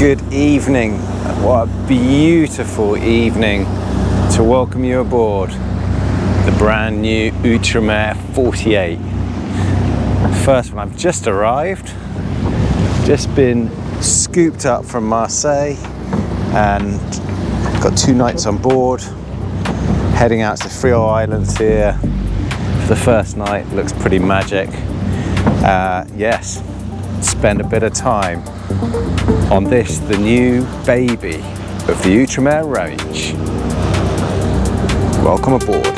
Good evening. What a beautiful evening to welcome you aboard the brand new Outremer 48. First one, I've just arrived, just been scooped up from Marseille and got 2 nights on board, heading out to the Friol Islands here for the first night. Looks pretty magic. Yes, spend a bit of time on this, the new baby of the Outremer range. Welcome aboard.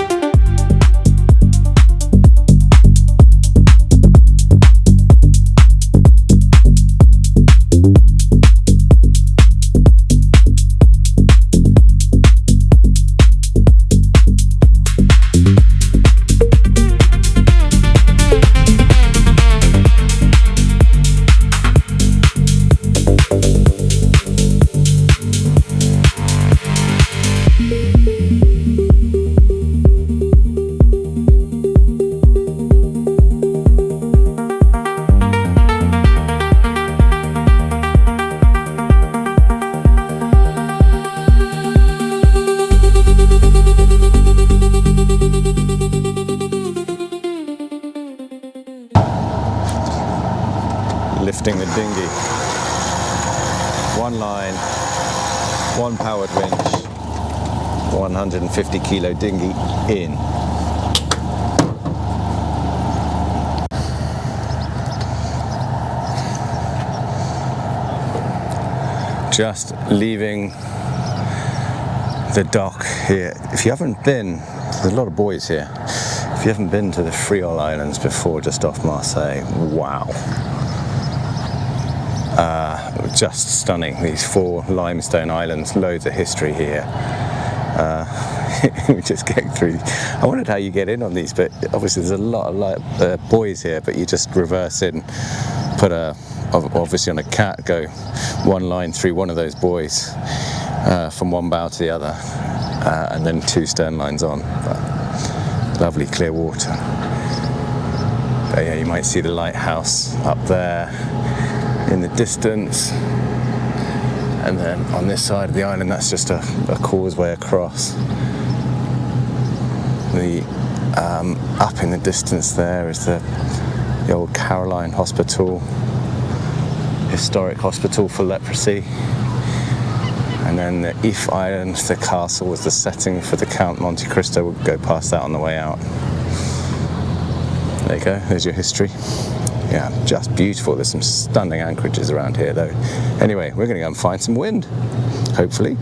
Lifting the dinghy. 1 line, 1 powered winch, 150 kilo dinghy in. Just leaving the dock here. If you haven't been, there's a lot of boys here. If you haven't been to the Friol Islands before, just off Marseille, wow. Just stunning, these 4 limestone islands, loads of history here. We're just getting through. I wondered how you get in on these, but obviously there's a lot of buoys here, but you just reverse in, put obviously on a cat, go 1 line through one of those buoys from one bow to the other, and then 2 stern lines on. But lovely clear water. But yeah, you might see the lighthouse up there in the distance, and then on this side of the island, that's just a causeway across. The up in the distance there is the old Caroline Hospital, historic hospital for leprosy, and then the If Island, the castle, was the setting for the Count Monte Cristo. We'll go past that on the way out. There you go, there's your history. Yeah, just beautiful. There's some stunning anchorages around here though. Anyway, we're going to go and find some wind, hopefully.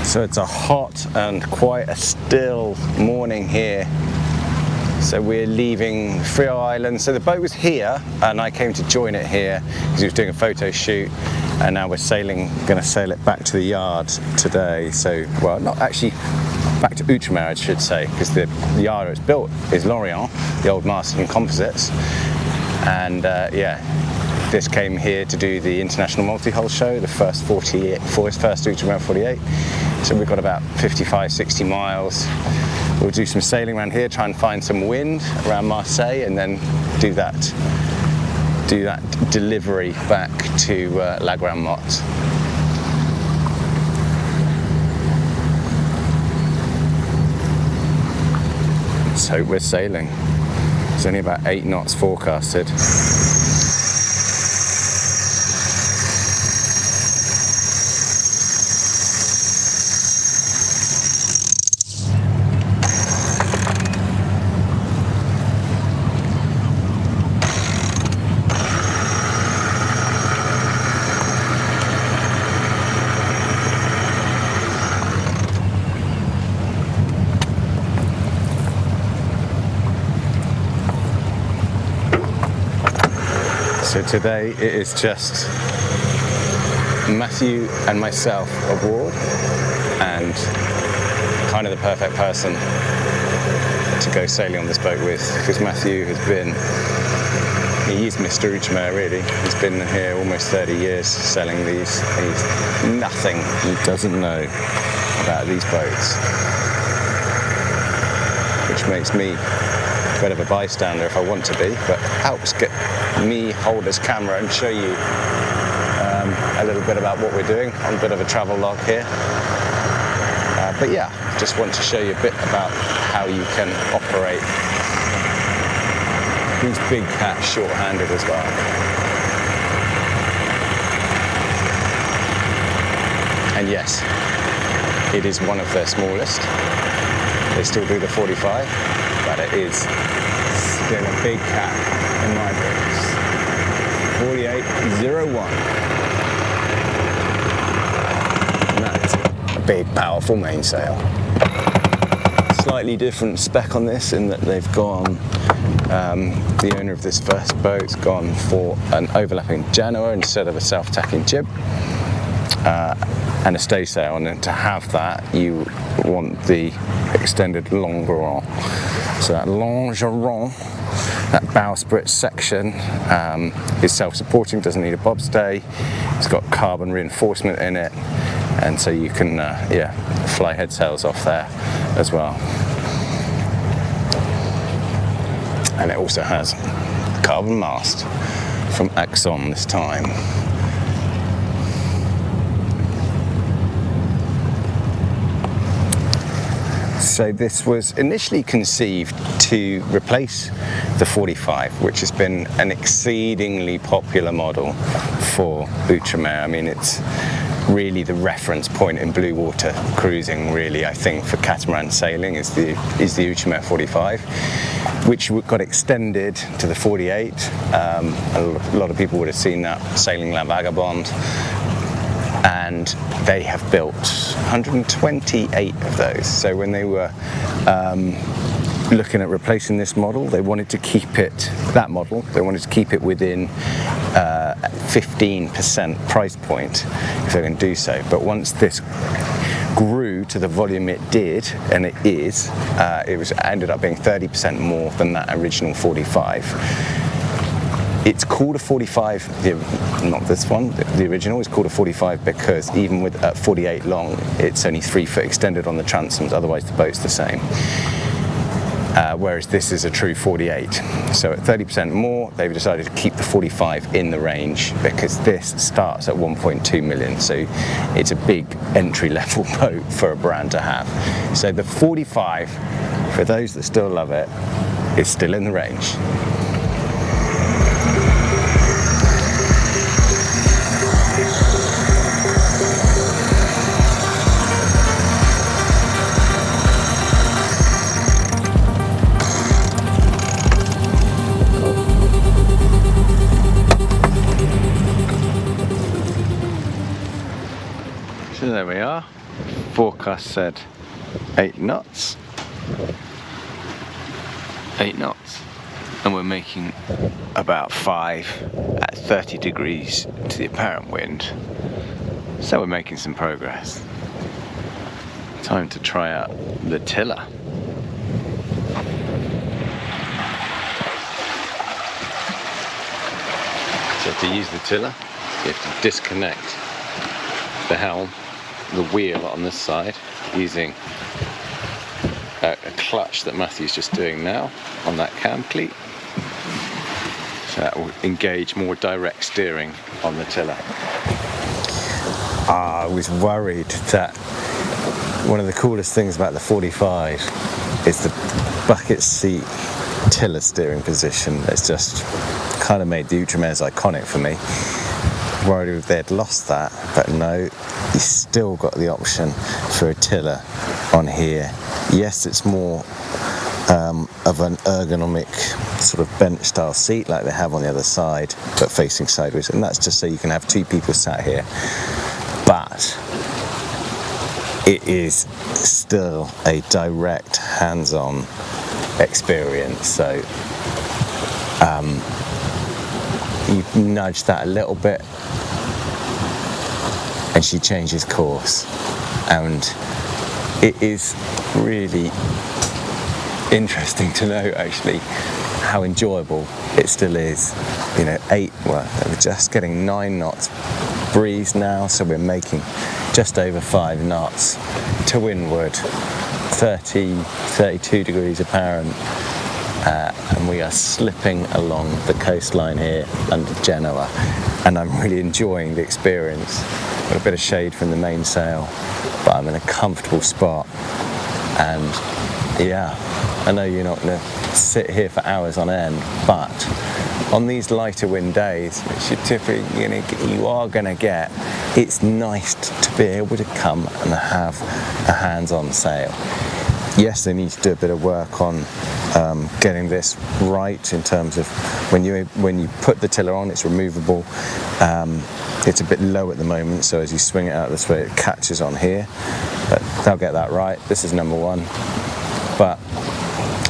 So it's a hot and quite a still morning here. So we're leaving Friol Island. So the boat was here and I came to join it here because he was doing a photo shoot, and now we're going to sail it back to the yard today. So, well, not actually back to Outremer, I should say, because the yard it's built is Lorient, the old Marston Composites. And yeah, this came here to do the International Multihull show, the first Outremer 48. So we've got about 55-60 miles. We'll do some sailing around here, try and find some wind around Marseille, and then do that delivery back to La Grande Motte. So we're sailing. It's only about 8 knots forecasted. So today it is just Matthew and myself aboard, and kind of the perfect person to go sailing on this boat with, because Matthew has been, he's Mr. Outremer really. He's been here almost 30 years selling these. He's nothing he doesn't know about these boats, which makes me a bit of a bystander if I want to be, but helps get me hold this camera and show you a little bit about what we're doing on a bit of a travel log here. But yeah, just want to show you a bit about how you can operate these big cats short-handed as well. And yes, it is one of their smallest. They still do the 45, but it is still a big cat in my books. 4801. And that's a big, powerful mainsail. Slightly different spec on this in that they've gone, the owner of this first boat's gone for an overlapping Genoa instead of a self-tacking jib, and a staysail, and then to have that you want the extended longeron. So that longeron, that bowsprit section, is self-supporting, doesn't need a bobstay, it's got carbon reinforcement in it, and so you can fly head sails off there as well. And it also has carbon mast from Exxon this time. So this was initially conceived to replace the 45, which has been an exceedingly popular model for Outremer. I mean, it's really the reference point in blue water cruising, really, I think, for catamaran sailing is the Outremer 45, which got extended to the 48. A lot of people would have seen that sailing La Vagabond, and they have built 128 of those. So when they were looking at replacing this model, they wanted to keep it, that model, they wanted to keep it within 15% price point if they can do so. But once this grew to the volume it did, and it is, it ended up being 30% more than that original 45. It's called a 45, not this one, the original is called a 45 because even with 48 long, it's only 3 foot extended on the transoms, otherwise the boat's the same. Whereas this is a true 48. So at 30% more, they've decided to keep the 45 in the range because this starts at 1.2 million. So it's a big entry-level boat for a brand to have. So the 45, for those that still love it, is still in the range. So there we are, forecast said 8 knots, and we're making about 5 at 30 degrees to the apparent wind, so we're making some progress. Time to try out the tiller. So to use the tiller, you have to disconnect the helm, the wheel on this side, using a clutch that Matthew's just doing now on that cam cleat. So that will engage more direct steering on the tiller. I was worried that one of the coolest things about the 45 is the bucket seat tiller steering position. It's just kind of made the Outremer's iconic for me. Worried if they'd lost that, but no, you still got the option for a tiller on here. Yes, it's more of an ergonomic sort of bench style seat like they have on the other side, but facing sideways, and that's just so you can have 2 people sat here. But it is still a direct hands-on experience, so you nudge that a little bit and she changes course. and it is really interesting to know actually how enjoyable it still is. You know, we're just getting 9 knots breeze now, so we're making just over 5 knots to windward, 32 degrees apparent, and we are slipping along the coastline here under Genoa, and I'm really enjoying the experience. Got a bit of shade from the mainsail, but I'm in a comfortable spot, and yeah, I know you're not going to sit here for hours on end, but on these lighter wind days, which you are going to get, it's nice to be able to come and have a hands-on sail. Yes, they need to do a bit of work on getting this right in terms of when you put the tiller on, it's removable. It's a bit low at the moment, so as you swing it out this way, it catches on here. But they'll get that right. This is number 1. But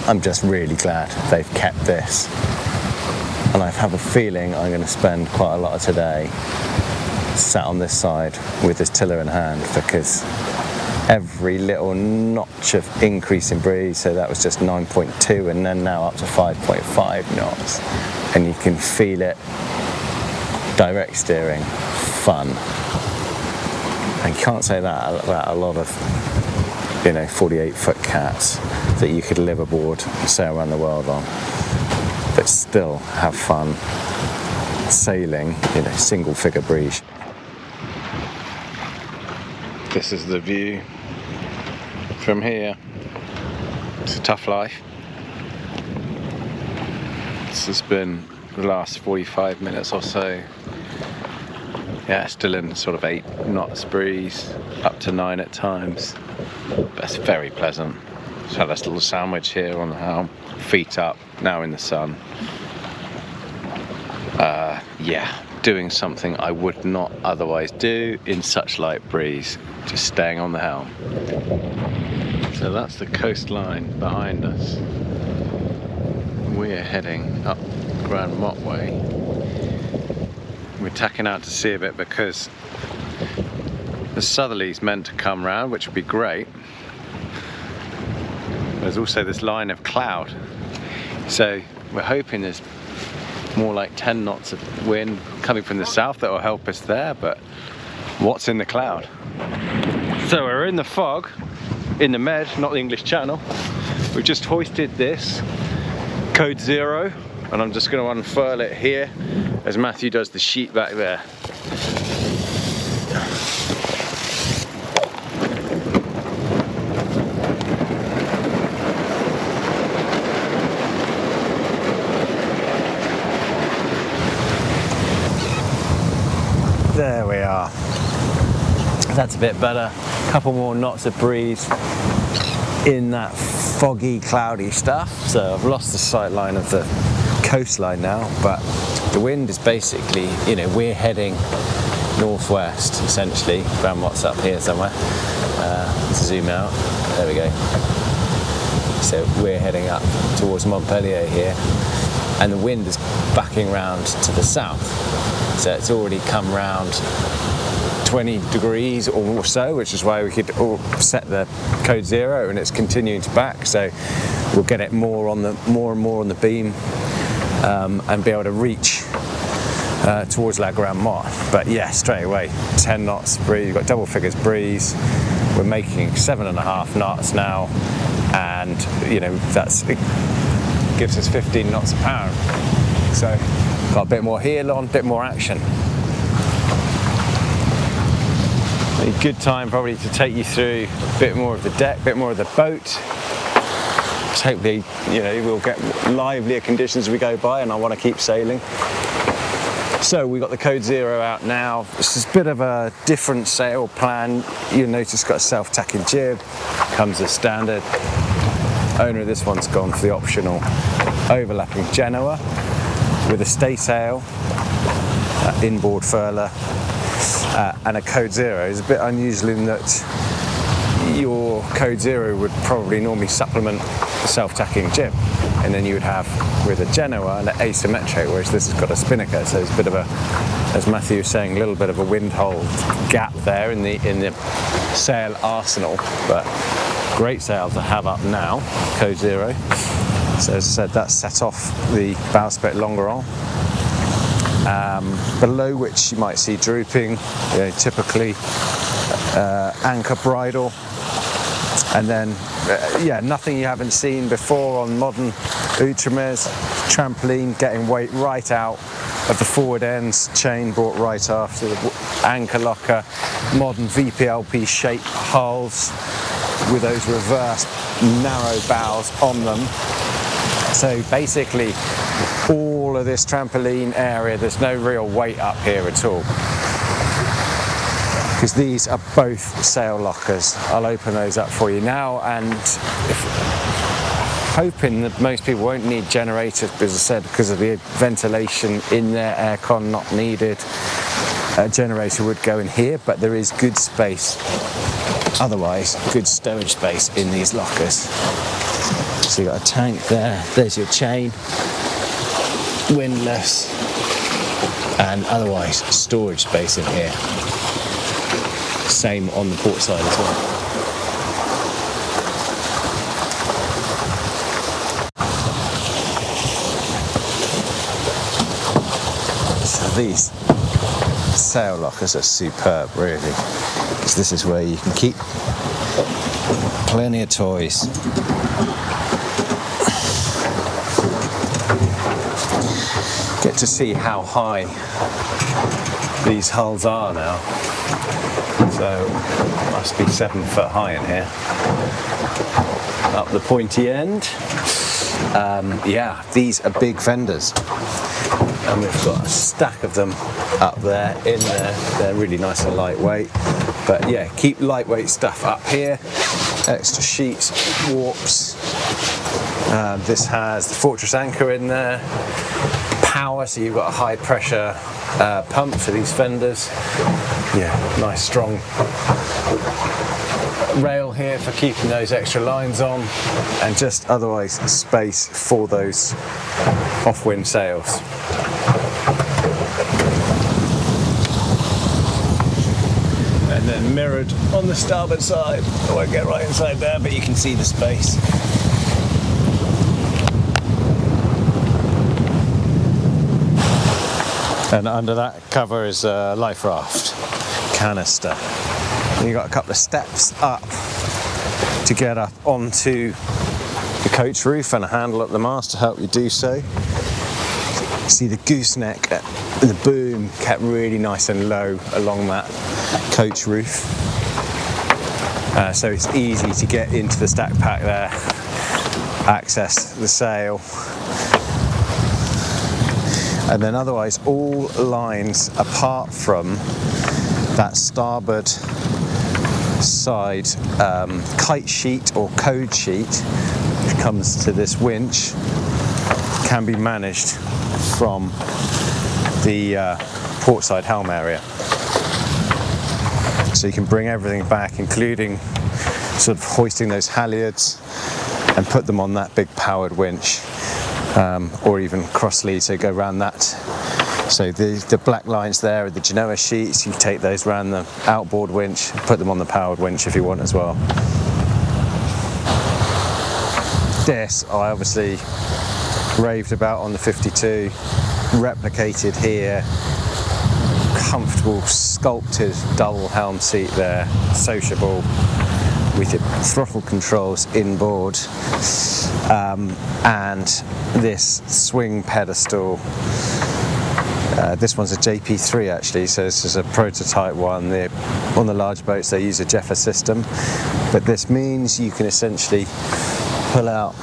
I'm just really glad they've kept this. And I have a feeling I'm going to spend quite a lot of today sat on this side with this tiller in hand, because every little notch of increase in breeze, so that was just 9.2 and then now up to 5.5 knots, and you can feel it. Direct steering, fun. And you can't say that about a lot of 48-foot cats that you could live aboard and sail around the world on, but still have fun sailing, single figure breeze. This is the view from here. It's a tough life. This has been the last 45 minutes or so. Yeah, still in sort of 8 knots breeze, up to 9 at times. But it's very pleasant. Just had this little sandwich here on the helm, feet up, now in the sun. Yeah, doing something I would not otherwise do in such light breeze, just staying on the helm. So that's the coastline behind us. We're heading up Grand Mott Way. We're tacking out to sea a bit because the southerly's meant to come round, which would be great. There's also this line of cloud, so we're hoping there's more like 10 knots of wind coming from the south that will help us there, but what's in the cloud? So we're in the fog, in the Med, not the English Channel. We've just hoisted this code 0, and I'm just going to unfurl it here as Matthew does the sheet back there. There we are. That's a bit better. A couple more knots of breeze in that foggy, cloudy stuff. So I've lost the sight line of the coastline now, but the wind is basically, we're heading northwest essentially. Grand Mott's up here somewhere. Let's zoom out. There we go. So we're heading up towards Montpellier here, and the wind is backing round to the south. So it's already come round 20 degrees or so, which is why we could set the code 0, and it's continuing to back. So we'll get it more and more on the beam, and be able to reach towards La Grand Mott. But yeah, straight away 10 knots breeze. We've got double figures breeze. We're making 7.5 knots now, and it gives us 15 knots apparent. So got a bit more heel on, a bit more action. A good time probably to take you through a bit more of the deck, a bit more of the boat. Hopefully, we'll get livelier conditions as we go by, and I want to keep sailing. So we've got the code 0 out now. This is a bit of a different sail plan. You'll notice it's got a self-tacking jib, comes as standard. Owner of this one's gone for the optional overlapping Genoa with a staysail, inboard furler, and a code 0. It's a bit unusual in that your code 0 would probably normally supplement the self-tacking jib, and then you would have with a Genoa an asymmetric, whereas this has got a spinnaker, so there's a bit of a, as Matthew was saying, a little bit of a wind hole gap there in the sail arsenal, but great sail to have up now, code 0. So as I said, that's set off the bowsprit longeron, below which you might see drooping, typically anchor bridle, and then nothing you haven't seen before on modern Outremers. Trampoline getting weight right out of the forward ends, chain brought right after the anchor locker, modern VPLP shaped hulls with those reversed narrow bows on them. So basically all of this trampoline area, there's no real weight up here at all, because these are both sail lockers. I'll open those up for you now, and hoping that most people won't need generators, as I said, because of the ventilation in there, aircon not needed. A generator would go in here, but there is good space, otherwise good stowage space in these lockers. So you've got a tank there, there's your chain, windlass, and otherwise storage space in here. Same on the port side as well. These sail lockers are superb, really, because this is where you can keep plenty of toys. Get to see how high these hulls are now. So must be 7 foot high in here. Up the pointy end. These are big fenders. And we've got a stack of them up there, in there. They're really nice and lightweight. But yeah, keep lightweight stuff up here. Extra sheets, warps. This has the Fortress anchor in there. Power, so you've got a high pressure pump for these fenders. Yeah, nice strong rail here for keeping those extra lines on, and just otherwise space for those off-wind sails. And then mirrored on the starboard side. I won't get right inside there, but you can see the space. And under that cover is a life raft canister. And you've got a couple of steps up to get up onto the coach roof, and a handle at the mast to help you do so. See the gooseneck and the boom kept really nice and low along that coach roof. So it's easy to get into the stack pack there, access the sail. And then otherwise all lines apart from that starboard side kite sheet or code sheet, which comes to this winch, can be managed from the port side helm area. So you can bring everything back, including sort of hoisting those halyards, and put them on that big powered winch, or even cross lead, so go around that. So the black lines there are the Genoa sheets. You can take those around the outboard winch, put them on the powered winch if you want as well. This I obviously raved about on the 52, replicated here. Comfortable sculpted double helm seat there, sociable, with your throttle controls inboard, and this swing pedestal. This one's a JP3 actually, so this is a prototype one. On the large boats they use a Jeffer system, but this means you can essentially pull out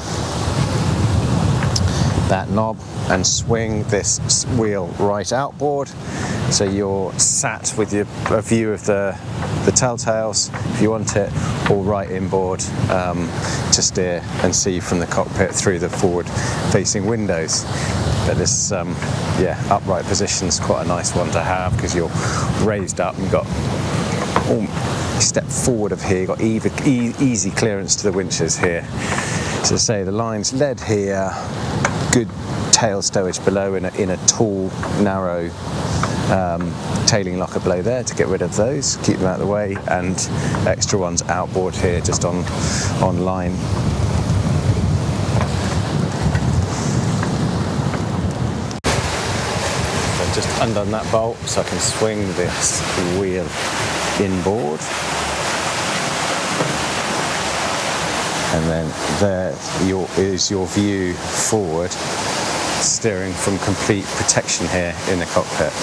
that knob and swing this wheel right outboard, so you're sat with a view of the telltales if you want it, or right inboard to steer and see from the cockpit through the forward facing windows. But this upright position is quite a nice one to have, because you're raised up and you've got step forward of here, you've got easy clearance to the winches here. So say the line's led here, good tail stowage below in a tall, narrow tailing locker below there to get rid of those, keep them out of the way, and extra ones outboard here just on line. So I've just undone that bolt so I can swing this wheel inboard. And then there is your view forward, steering from complete protection here in the cockpit.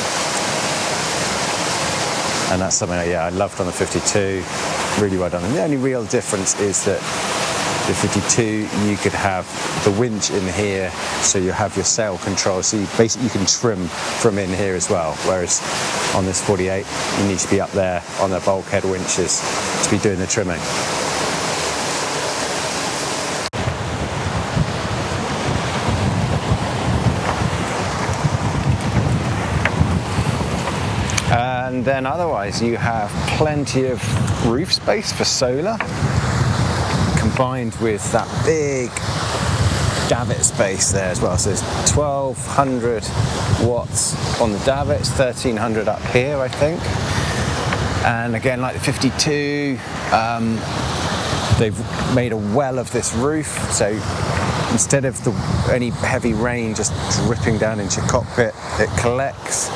And that's something I loved on the 52, really well done. And the only real difference is that the 52, you could have the winch in here, so you have your sail control, so you can trim from in here as well, whereas on this 48, you need to be up there on the bulkhead winches to be doing the trimming. And then otherwise you have plenty of roof space for solar, combined with that big davit space there as well. So there's 1200 watts on the davits, 1300 up here I think. And again, like the 52, they've made a well of this roof, so instead of any heavy rain just dripping down into your cockpit, it collects,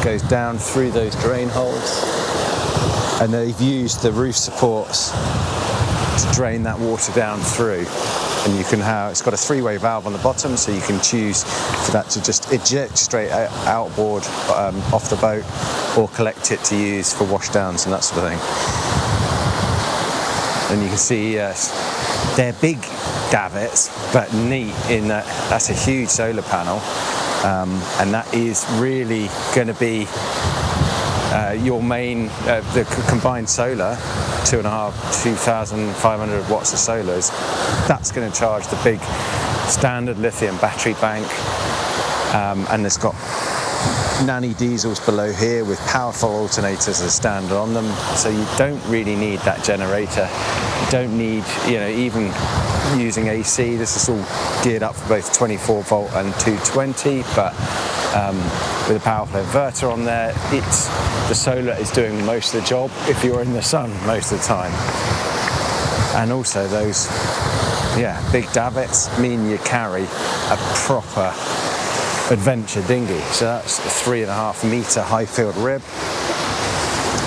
goes down through those drain holes, and they've used the roof supports to drain that water down through. And you can have, it's got a three-way valve on the bottom, so you can choose for that to just eject straight outboard off the boat, or collect it to use for washdowns and that sort of thing. And you can see they're big davits, but neat in that that's a huge solar panel, and that is really going to be your main, the combined solar, 2,500 watts of solars. That's going to charge the big standard lithium battery bank, and it's got nanny diesels below here with powerful alternators as standard on them, so you don't really need that generator. You don't need, even using AC. This is all geared up for both 24 volt and 220, but with a powerful inverter on there, the solar is doing most of the job if you're in the sun most of the time. And also those big davits mean you carry a proper adventure dinghy. So that's a 3.5 meter high field rib.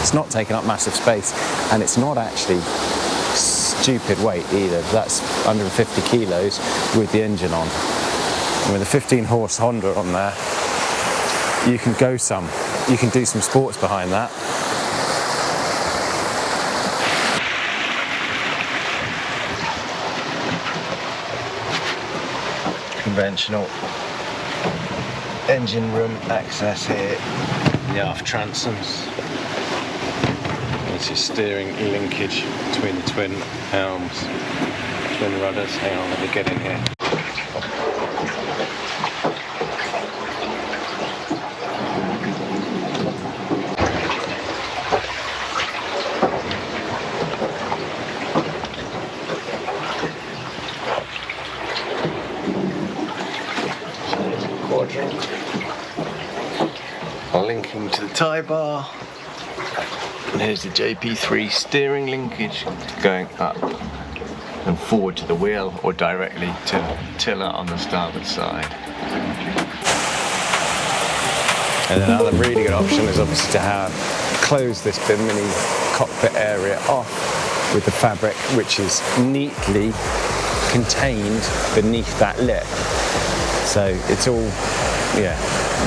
It's not taking up massive space, and it's not actually stupid weight either. That's 150 kilos with the engine on. And with a 15 horse Honda on there, you can do some sports behind that. Conventional engine room access here, the aft transoms. That's your steering linkage between the twin helms, twin rudders. Hang on, let me get in here. Linking to the tie bar, and here's the JP3 steering linkage going up and forward to the wheel, or directly to tiller on the starboard side. And another really good option is obviously to close this mini cockpit area off with the fabric, which is neatly contained beneath that lip. So it's all,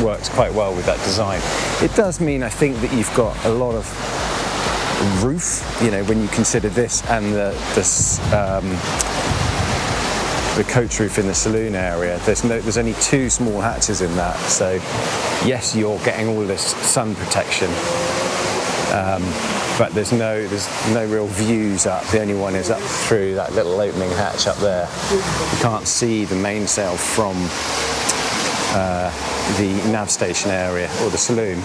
works quite well with that design. It does mean, I think, that you've got a lot of roof, when you consider this and the coach roof in the saloon area. There's only 2 small hatches in that, so yes, you're getting all this sun protection, but there's no real views up. The only one is up through that little opening hatch up there. You can't see the mainsail from the nav station area or the saloon.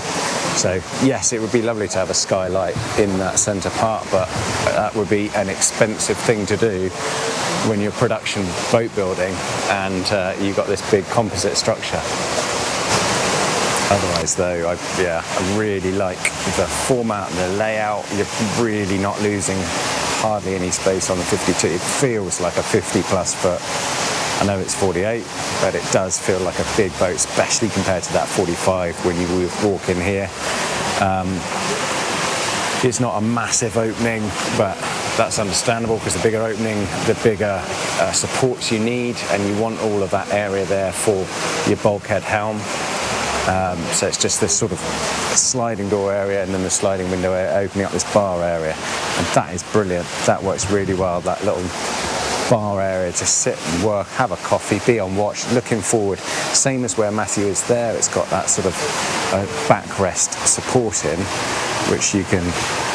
So yes, it would be lovely to have a skylight in that centre part, but that would be an expensive thing to do when you're production boat building and you've got this big composite structure. Otherwise though, I really like the format and the layout. You're really not losing hardly any space on the 52. It feels like a 50 plus foot. I know it's 48, but it does feel like a big boat, especially compared to that 45 when you walk in here. It's not a massive opening, but that's understandable because the bigger opening, the bigger supports you need, and you want all of that area there for your bulkhead helm. So it's just this sort of sliding door area and then the sliding window area opening up this bar area, and that is brilliant. That works really well, that little bar area to sit and work, have a coffee, be on watch, looking forward. Same as where Matthew is there, it's got that sort of backrest supporting, which you can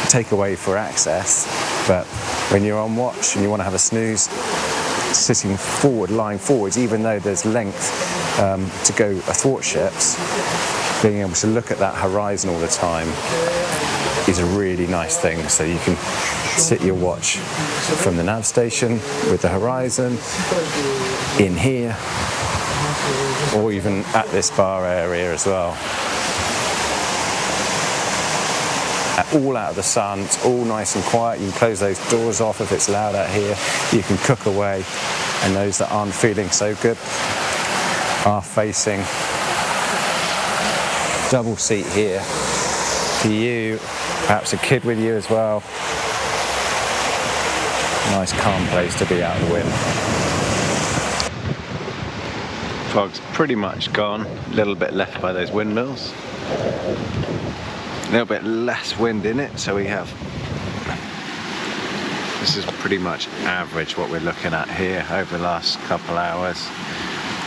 take away for access, but when you're on watch and you want to have a snooze, sitting forward, lying forwards, even though there's length to go athwartships, being able to look at that horizon all the time is a really nice thing. So you can sit your watch from the nav station with the horizon in here, or even at this bar area as well. All out of the sun, it's all nice and quiet. You can close those doors off if it's loud out here. You can cook away, and those that aren't feeling so good are facing double seat here for you, perhaps a kid with you as well. Nice calm place to be out of the wind. Fog's pretty much gone, a little bit left by those windmills. A little bit less wind in it, so we have, this is pretty much average what we're looking at here over the last couple hours.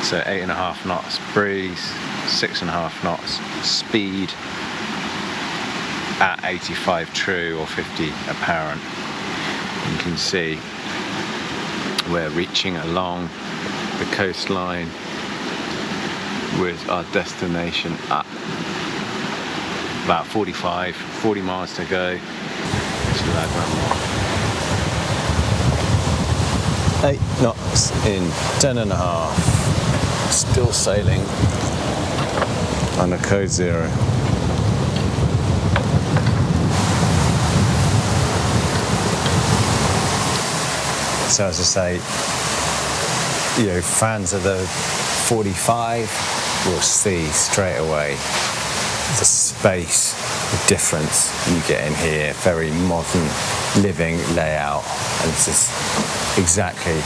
So 8.5 knots breeze, 6.5 knots speed at 85 true or 50 apparent. You can see we're reaching along the coastline with our destination up. About 40 miles to go. 8 knots in 10.5. Still sailing under code 0. So as I say, fans of the 45 will see straight away the space, the difference you get in here. Very modern living layout, and this is exactly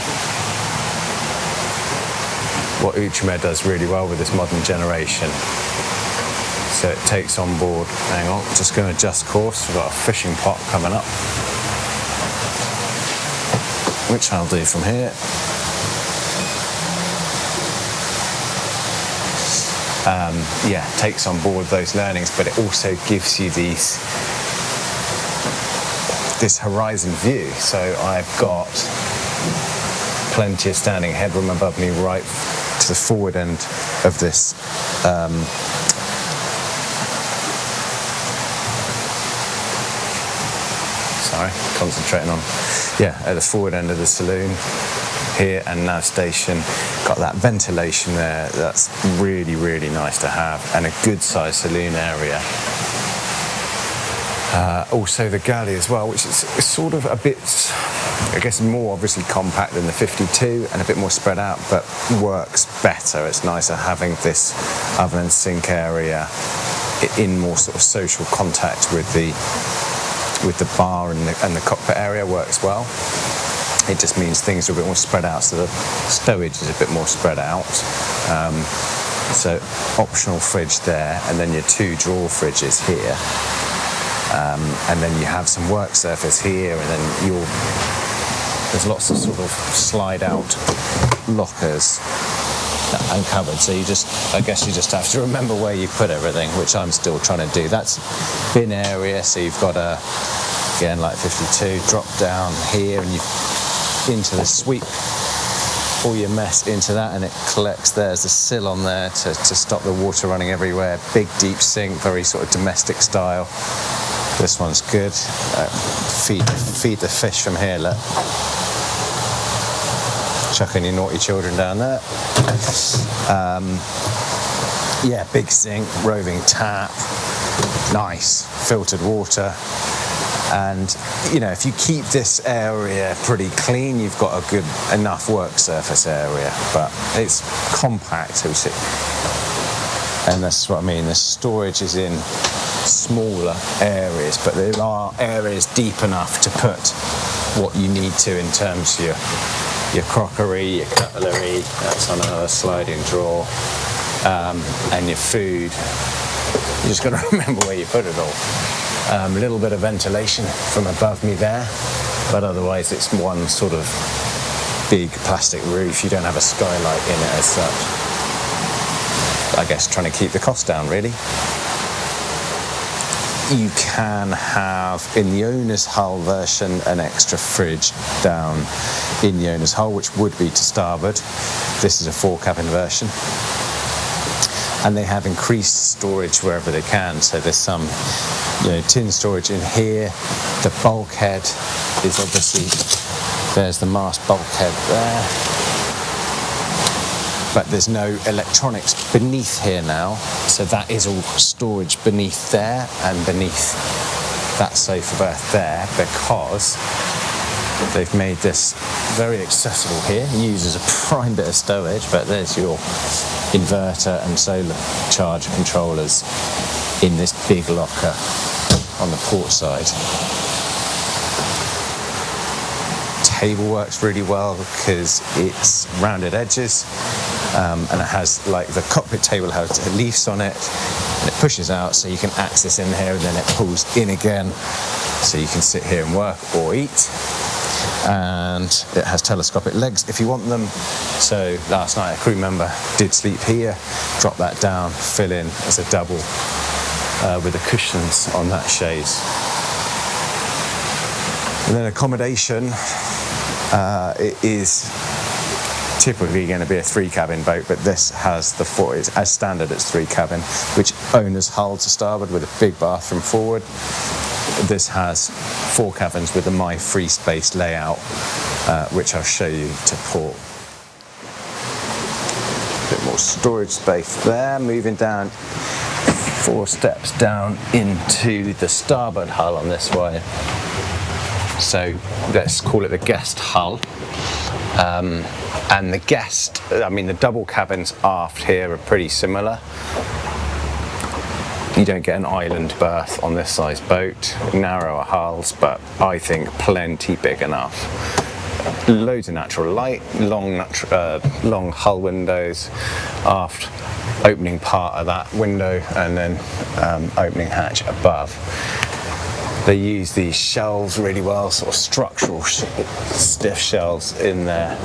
what Outremer does really well with this modern generation. So it takes on board, hang on, just going to adjust course, we've got a fishing pot coming up, which I'll do from here. Takes on board those learnings, but it also gives you this horizon view. So I've got plenty of standing headroom above me right to the forward end of this concentrating on at the forward end of the saloon here, and nav station. Got that ventilation there, that's really, really nice to have, and a good sized saloon area. Also the galley as well, which is sort of a bit, I guess, more obviously compact than the 52 and a bit more spread out, but works better. It's nicer having this oven and sink area in more sort of social contact with the bar and the cockpit area. Works well. It just means things are a bit more spread out, so the stowage is a bit more spread out. So optional fridge there, and then your 2 drawer fridges here. And then you have some work surface here, and then there's lots of sort of slide out lockers and cupboards. So I guess you just have to remember where you put everything, which I'm still trying to do. That's bin area, so you've got again like 52, drop down here, and you into the sweep all your mess into that, and it collects. There's a sill on there to stop the water running everywhere. Big deep sink, very sort of domestic style. This one's good. Feed the fish from here, look. Chucking your naughty children down there. yeah, big sink, roving tap, nice filtered water. And you know, if you keep this area pretty clean, you've got a good enough work surface area. But it's compact, so and that's what I mean. The storage is in smaller areas, but there are areas deep enough to put what you need to in terms of your crockery, your cutlery. That's on another sliding drawer, and your food. You just got to remember where you put it all. A little bit of ventilation from above me there, but otherwise it's one sort of big plastic roof. You don't have a skylight in it as such. I guess trying to keep the cost down, really. You can have, in the owner's hull version, an extra fridge down in the owner's hull, which would be to starboard. This is a 4-cabin version. And they have increased storage wherever they can. So there's some, you know, tin storage in here. The bulkhead is obviously, there's the mast bulkhead there. But there's no electronics beneath here now. So that is all storage beneath there and beneath that sofa berth there, because they've made this very accessible here. Uses a prime bit of stowage, but there's your inverter and solar charger controllers in this big locker on the port side. Table works really well because it's rounded edges, and it has, like, the cockpit table has leaves on it, and it pushes out so you can access in here, and then it pulls in again so you can sit here and work or eat. And it has telescopic legs if you want them. So last night a crew member did sleep here, drop that down, fill in as a double with the cushions on that chaise. And then accommodation, it is typically going to be a 3-cabin boat, but this has the 4, it's, as standard it's 3-cabin, which owner's hull to starboard with a big bathroom forward. This has 4 cabins with a My Free Space layout, which I'll show you to port. A bit more storage space there. Moving down 4 steps down into the starboard hull on this way. So let's call it the guest hull. And the guest, I mean, the double cabins aft here are pretty similar. You don't get an island berth on this size boat, narrower hulls, but I think plenty big enough. Loads of natural light, long hull windows, aft opening part of that window, and then opening hatch above. They use these shelves really well, sort of structural stiff shelves in there.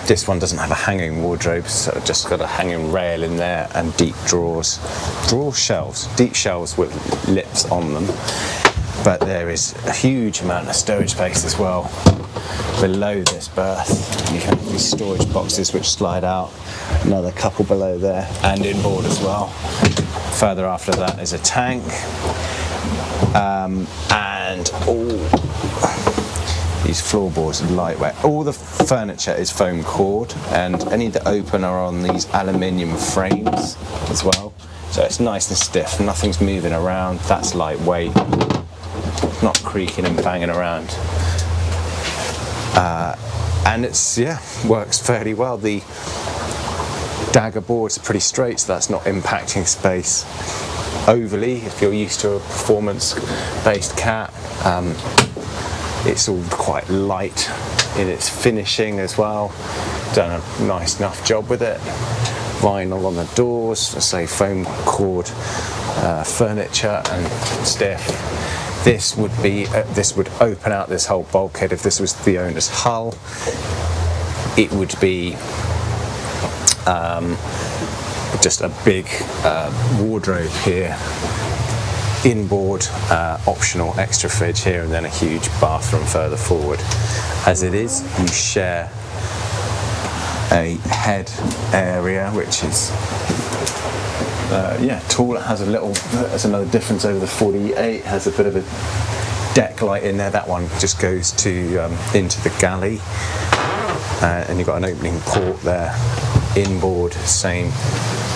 This one doesn't have a hanging wardrobe, so it's just got a hanging rail in there and deep drawers. Deep shelves with lips on them. But there is a huge amount of storage space as well below this berth. You have these storage boxes which slide out, another couple below there, and inboard as well. Further after that is a tank. And all these floorboards are lightweight. All the furniture is foam cord, and any that open are on these aluminium frames as well. So it's nice and stiff, nothing's moving around. That's lightweight, not creaking and banging around. And it's, yeah, works fairly well. The dagger boards are pretty straight, so that's not impacting space overly if you're used to a performance-based cat. It's all quite light in its finishing as well. Done a nice enough job with it. Vinyl on the doors, I say foam cord furniture and stiff. This would be this would open out this whole bulkhead if this was the owner's hull. It would be just a big wardrobe here, inboard, optional extra fridge here, and then a huge bathroom further forward. As it is, you share a head area which is tall. It has a little, there's another difference over the 48, has a bit of a deck light in there. That one just goes to into the galley, and you've got an opening port there. Inboard, same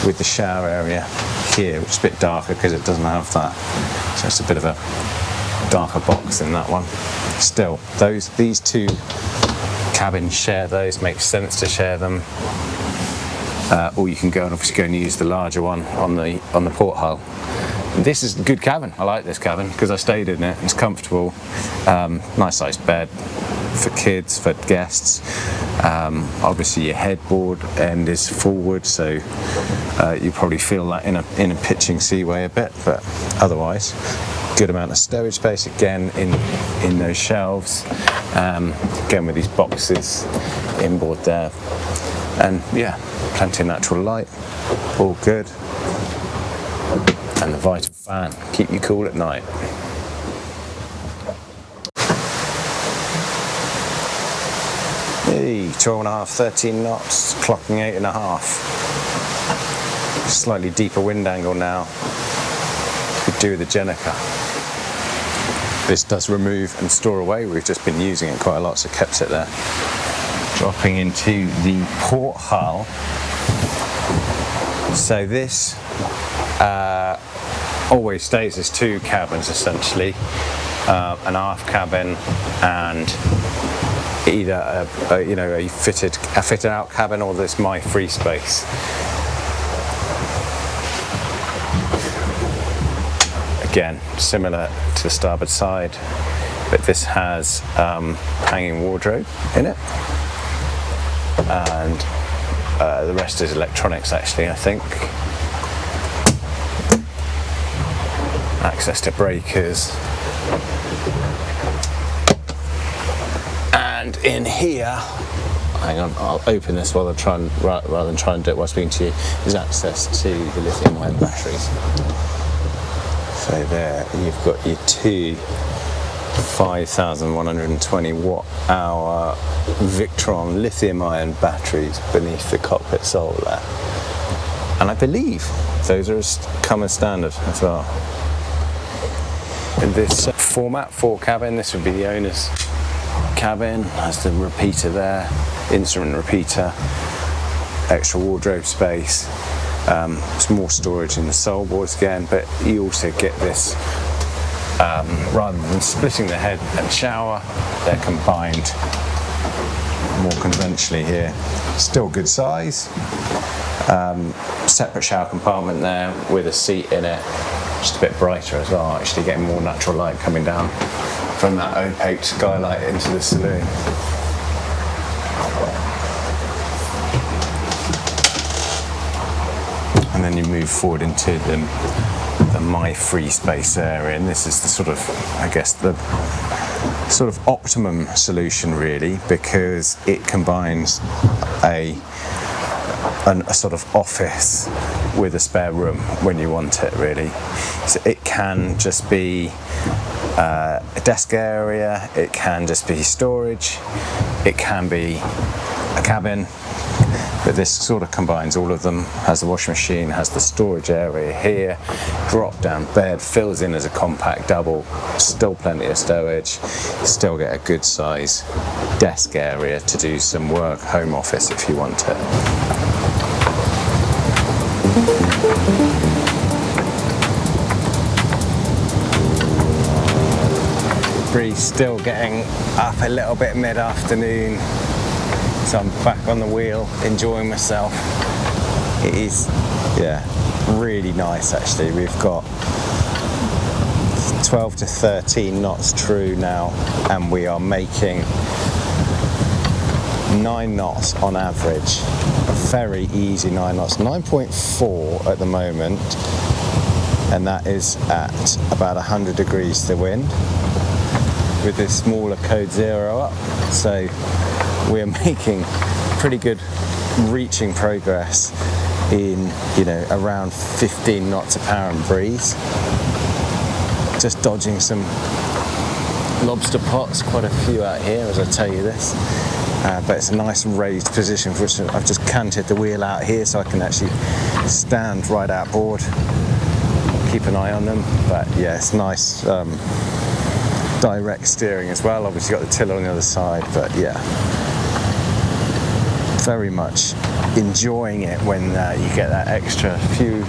with the shower area here, which is a bit darker because it doesn't have that. So it's a bit of a darker box in that one. Still, these two cabins share those, makes sense to share them. Or you can go and obviously go and use the larger one on the port hull. This is a good cabin. I like this cabin because I stayed in it. It's comfortable, nice sized bed for kids, for guests. Obviously your headboard end is forward, so you probably feel that in a pitching seaway a bit, but otherwise good amount of stowage space again in those shelves, again with these boxes inboard there, and yeah, plenty of natural light, all good, and the Vital fan, keep you cool at night. Hey, 12.5, 13 knots, clocking 8.5. Slightly deeper wind angle now. Could do with the Jenica. This does remove and store away. We've just been using it quite a lot, so kept it there. Dropping into the port hull. So this always stays as two cabins essentially, an aft cabin and either a fitted out cabin or this my free space. Again, similar to the starboard side, but this has hanging wardrobe in it, and the rest is electronics actually, I think. Access to breakers. And in here, hang on, I'll open this rather than try and do it while speaking to you, is access to the lithium-ion batteries. So there, you've got your two 5,120 watt-hour Victron lithium-ion batteries beneath the cockpit sole there. And I believe those are come as standard as well. In this format, 4 cabin, this would be the owner's cabin, has the repeater there, instrument repeater, extra wardrobe space, some more storage in the sole boards again, but you also get this, rather than splitting the head and shower, they're combined more conventionally here. Still good size, separate shower compartment there with a seat in it, just a bit brighter as well, actually getting more natural light coming down from that opaque skylight into the saloon. And then you move forward into the my free space area, and this is the sort of, I guess, the sort of optimum solution really, because it combines a sort of office with a spare room when you want it really. So it can just be a desk area, it can just be storage, it can be a cabin, but this sort of combines all of them. Has the washing machine, has the storage area here, drop down bed, fills in as a compact double, still plenty of stowage, still get a good size desk area to do some work, home office if you want it. Breeze still getting up a little bit mid-afternoon, so I'm back on the wheel enjoying myself. It is, yeah, really nice actually. We've got 12 to 13 knots true now, and we are making 9 knots on average. A very easy 9 knots, 9.4 at the moment, and that is at about 100 degrees to wind, with this smaller code 0 up, so we're making pretty good reaching progress in, around 15 knots of power and breeze. Just dodging some lobster pots, quite a few out here as I tell you this, but it's a nice raised position for which I've just canted the wheel out here so I can actually stand right outboard, keep an eye on them. But yeah, it's nice direct steering as well. Obviously got the tiller on the other side, but yeah, very much enjoying it when you get that extra few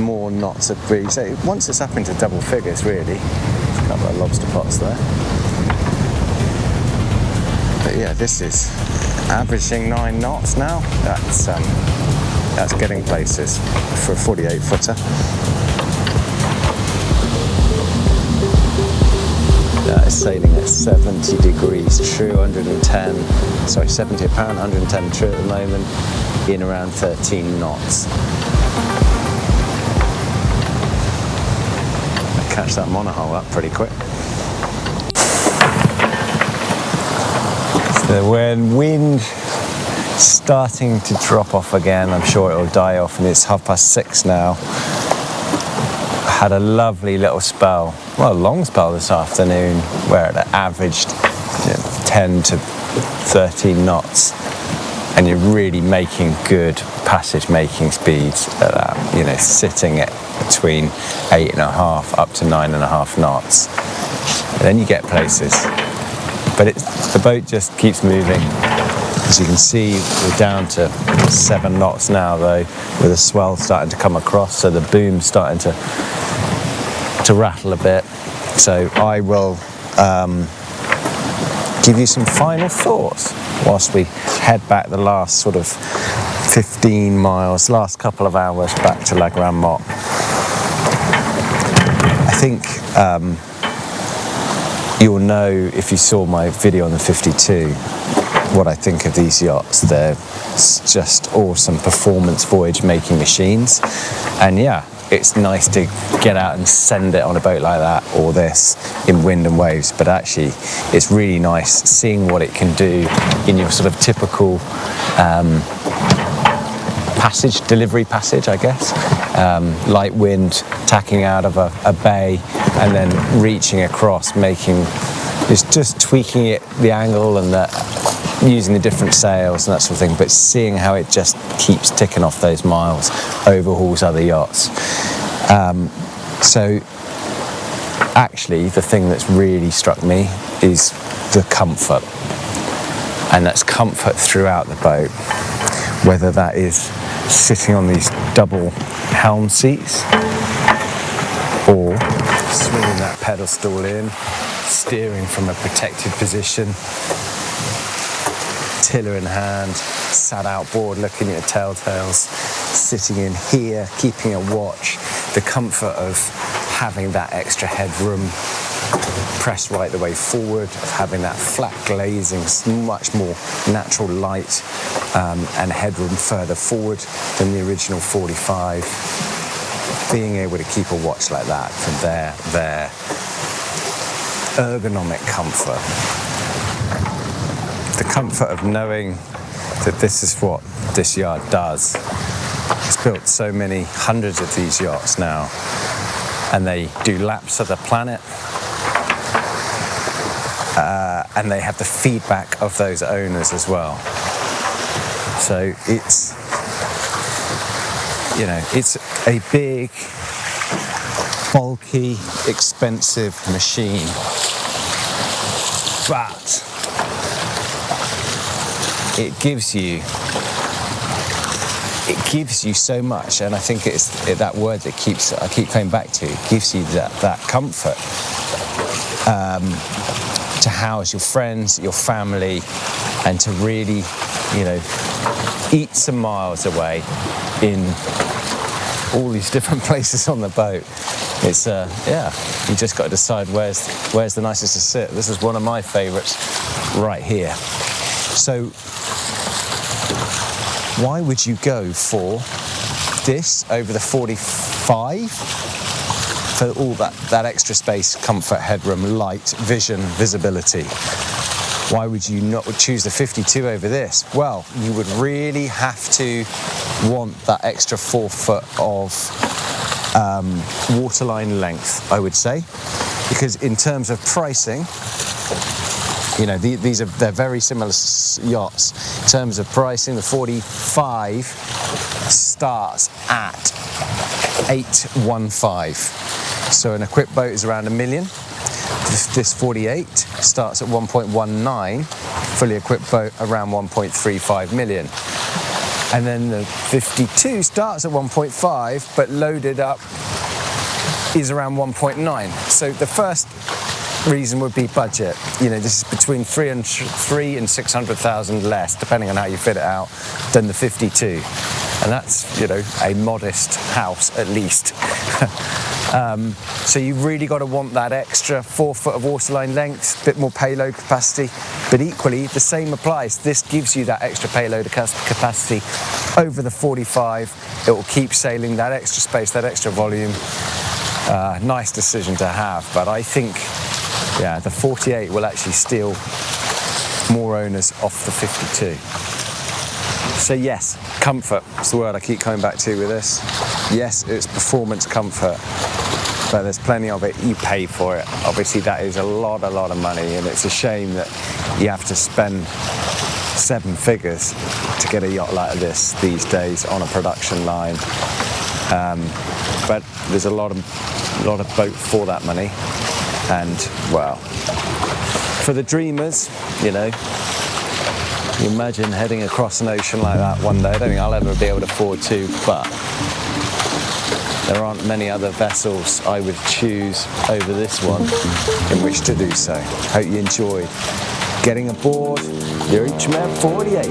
more knots of breeze. So once it's up into double figures, really. There's a couple of lobster pots there. But yeah, this is averaging 9 knots now. That's getting places for a 48 footer. It's sailing at 70 degrees true, 70 apparent, 110 true at the moment, in around 13 knots. Catch that monohull up pretty quick. So when wind starting to drop off again, I'm sure it'll die off, and it's 6:30 now. Had a lovely little spell, well, a long spell this afternoon, where it averaged 10 to 13 knots, and you're really making good passage making speeds at that, sitting at between 8.5 up to 9.5 knots. And then you get places, but the boat just keeps moving. As you can see, we're down to 7 knots now, though, with the swell starting to come across, so the boom's starting to rattle a bit. So I will give you some final thoughts whilst we head back the last sort of 15 miles, last couple of hours back to La Grande Motte. I think you'll know, if you saw my video on the 52, what I think of these yachts. They're just awesome performance voyage making machines, and yeah, it's nice to get out and send it on a boat like that, or this, in wind and waves, but actually it's really nice seeing what it can do in your sort of typical delivery passage, I guess. Light wind, tacking out of a bay and then reaching across, just tweaking it, the angle and using the different sails and that sort of thing, but seeing how it just keeps ticking off those miles, overhauls other yachts. So actually the thing that's really struck me is the comfort, and that's comfort throughout the boat, whether that is sitting on these double helm seats or swinging that pedal stool in, steering from a protected position, tiller in hand, sat outboard looking at telltales, sitting in here, keeping a watch, the comfort of having that extra headroom, pressed right the way forward, of having that flat glazing, much more natural light and headroom further forward than the original 45. Being able to keep a watch like that from their ergonomic comfort. The comfort of knowing that this is what this yard does. It's built so many hundreds of these yachts now, and they do laps of the planet, and they have the feedback of those owners as well. So it's a big, bulky, expensive machine, but it gives you so much, and I think it's that word that I keep coming back to. It gives you that comfort to house your friends, your family, and to really, eat some miles away in all these different places on the boat. It's you just got to decide where's the nicest to sit. This is one of my favourites right here. So why would you go for this over the 45? For all that extra space, comfort, headroom, light, vision, visibility. Why would you not choose the 52 over this? Well, you would really have to want that extra 4 foot of waterline length, I would say, because in terms of pricing, they're very similar yachts. In terms of pricing, the 45 starts at 815. So an equipped boat is around $1 million. This 48 starts at 1.19, fully equipped boat around 1.35 million. And then the 52 starts at 1.5, but loaded up is around 1.9. So the first reason would be budget. You know, this is between 3 and 600,000 less, depending on how you fit it out, than the 52. And that's, you know, a modest house at least. So you really got to want that extra 4 foot of waterline length, a bit more payload capacity, but equally the same applies. This gives you that extra payload capacity over the 45. It will keep sailing, that extra space, that extra volume. Nice decision to have, but I think, yeah, the 48 will actually steal more owners off the 52. So yes, comfort is the word I keep coming back to with this. Yes, it's performance comfort, but there's plenty of it. You pay for it. Obviously, that is a lot of money, and it's a shame that you have to spend 7 figures to get a yacht like this these days on a production line. But there's a lot of boat for that money, and well, for the dreamers, you know. You imagine heading across an ocean like that one day. I don't think I'll ever be able to afford to, but there aren't many other vessels I would choose over this one in which to do so. Hope you enjoyed getting aboard the Outremer 48.